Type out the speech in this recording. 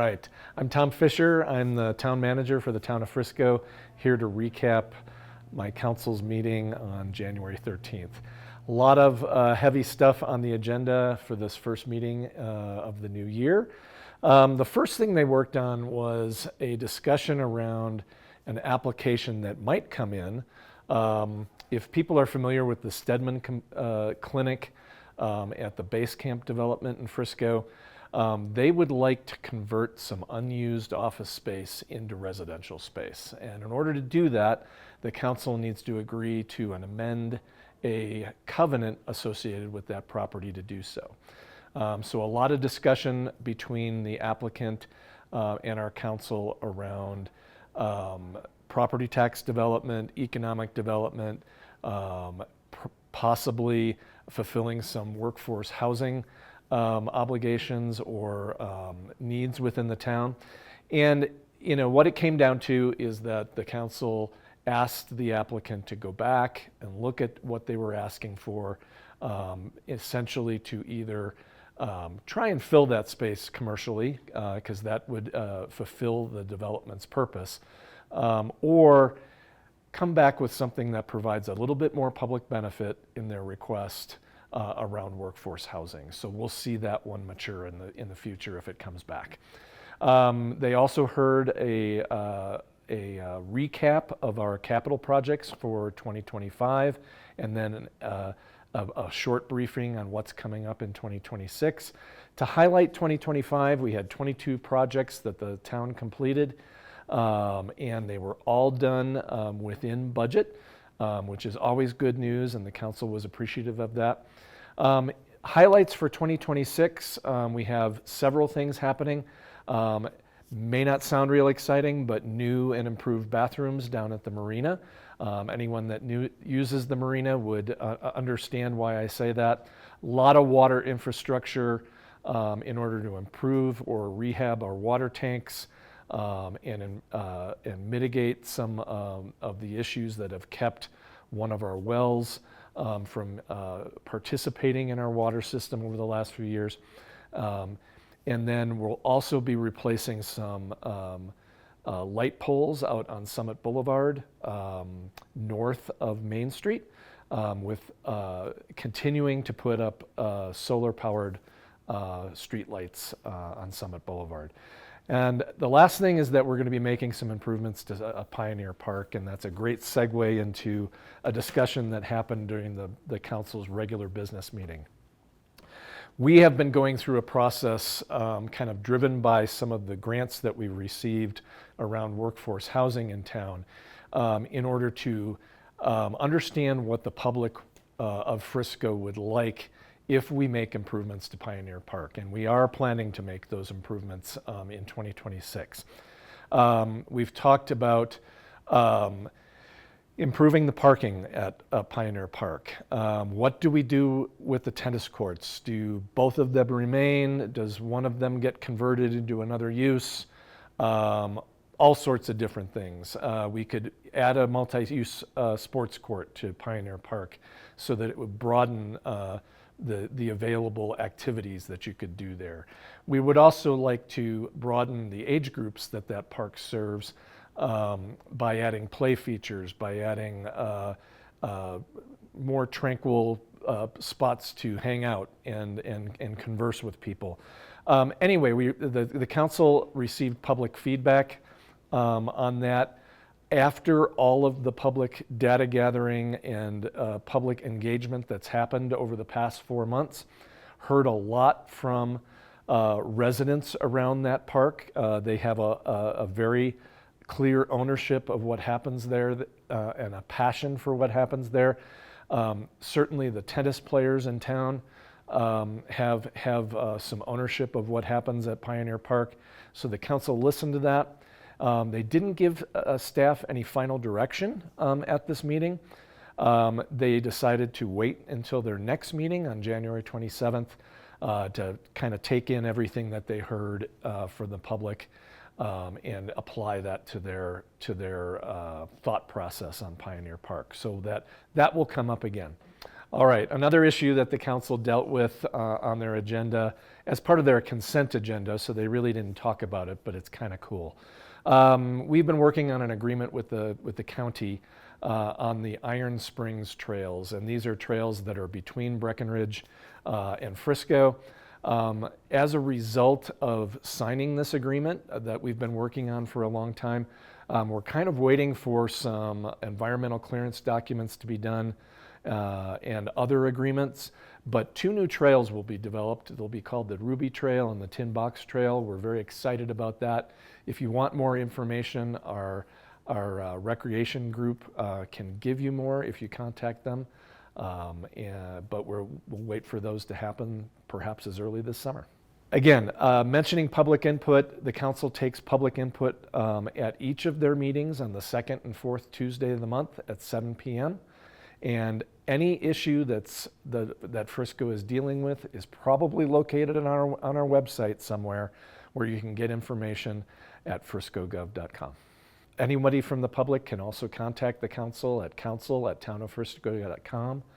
right. I'm Tom Fisher. I'm the town manager for the town of Frisco, here to recap my council's meeting on January 13th. A lot of heavy stuff on the agenda for this first meeting of the new year. The first thing they worked on was a discussion around an application that might come in. If people are familiar with the Stedman Clinic at the base camp development in Frisco, they would like to convert some unused office space into residential space. And in order to do that, the council needs to agree to amend a covenant associated with that property to do so. So a lot of discussion between the applicant and our council around property tax development, economic development, possibly fulfilling some workforce housing obligations or needs within the town. And what it came down to is that the council asked the applicant to go back and look at what they were asking for, essentially to either try and fill that space commercially, because that would fulfill the development's purpose, or come back with something that provides a little bit more public benefit in their request around workforce housing. So we'll see that one mature in the future if it comes back. They also heard a recap of our capital projects for 2025, and then a short briefing on what's coming up in 2026. To highlight 2025, we had 22 projects that the town completed, and they were all done within budget, which is always good news, and the council was appreciative of that. Highlights for 2026, we have several things happening. May not sound real exciting, but new and improved bathrooms down at the marina. Anyone that uses the marina would understand why I say that. A lot of water infrastructure in order to improve or rehab our water tanks and mitigate some of the issues that have kept one of our wells from participating in our water system over the last few years. And then we'll also be replacing some light poles out on Summit Boulevard, north of Main Street, with continuing to put up solar-powered street lights on Summit Boulevard. And the last thing is that we're going to be making some improvements to Pioneer Park, and that's a great segue into a discussion that happened during the council's regular business meeting. We have been going through a process kind of driven by some of the grants that we received around workforce housing in town in order to understand what the public of Frisco would like if we make improvements to Pioneer Park. And we are planning to make those improvements in 2026. We've talked about improving the parking at Pioneer Park. What do we do with the tennis courts? Do both of them remain? Does one of them get converted into another use? All sorts of different things. We could add a multi-use sports court to Pioneer Park so that it would broaden the available activities that you could do there. We would also like to broaden the age groups that park serves by adding play features, by adding more tranquil spots to hang out and converse with people. Anyway, the council received public feedback on that. After all of the public data gathering and public engagement that's happened over the past 4 months, heard a lot from residents around that park. They have a very clear ownership of what happens there and a passion for what happens there. Certainly the tennis players in town have some ownership of what happens at Pioneer Park. So the council listened to that. They didn't give staff any final direction at this meeting. They decided to wait until their next meeting on January 27th to kind of take in everything that they heard from the public and apply that to their thought process on Pioneer Park. So that will come up again. All right, another issue that the council dealt with on their agenda as part of their consent agenda, so they really didn't talk about it, but it's kind of cool. We've been working on an agreement with the county on the Iron Springs trails, and these are trails that are between Breckenridge and Frisco. As a result of signing this agreement that we've been working on for a long time, we're kind of waiting for some environmental clearance documents to be done and other agreements, but 2 new trails will be developed. They'll be called the Ruby Trail and the Tin Box Trail. We're very excited about that. If you want more information, our recreation group can give you more if you contact them, but we'll wait for those to happen perhaps as early this summer. Again, mentioning public input, the council takes public input at each of their meetings on the 2nd and 4th Tuesday of the month at 7 p.m. And any issue that Frisco is dealing with is probably located on our website somewhere where you can get information at friscogov.com. Anybody from the public can also contact the council at council@townoffrisco.com.